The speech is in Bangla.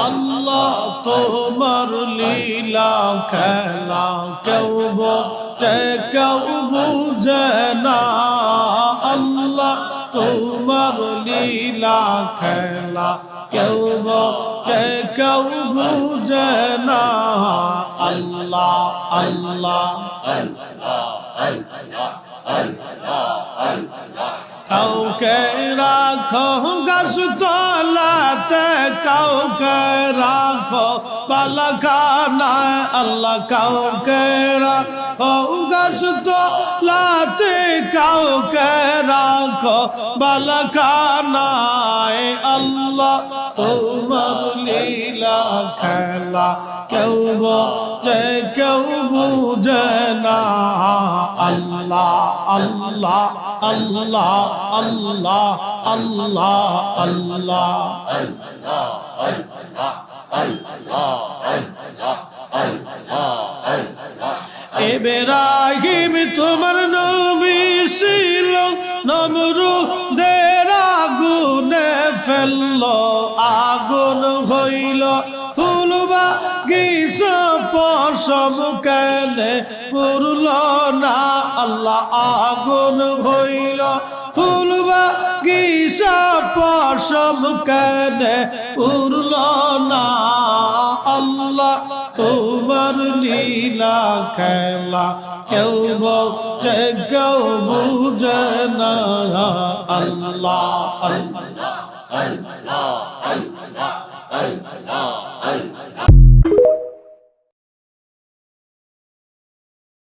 আল্লাহ তোমার লীলা খেলা কেউ বোঝে কেউ বুঝে না আল্লাহ তোমার লীলা খেলা কেউ বোঝে কেউ বুঝে না আল্লাহ আল্লাহ কাউকে রাখো গাছ তলাতে কাউকে রাখো বালাখানায় আল্লাহ কাউকে রাখো গাছ তলাতে কাউকে রাখো বালাখানায় আল্লাহ তোমার লীলা খেলা কেউ বোঝে কেউ বুঝে না আল্লাহ আল্লাহ আল্লাহ আল্লাহ আল্লাহ আল্লাহ ইব্রাহিম তোমার নবী ছিল নমরুদের আগুনে ফেললো আগুন হইল ফুল বাগিচা পশম কেনে পুরল না আল্লাহ আগুন হইল ফুল বাগিচা পশম কেনে পুরল না আল্লাহ তোমার লীলা খেলা কেউ বোঝে কেউ বুঝে না আল্লাহ আল্লাহ আল্লাহ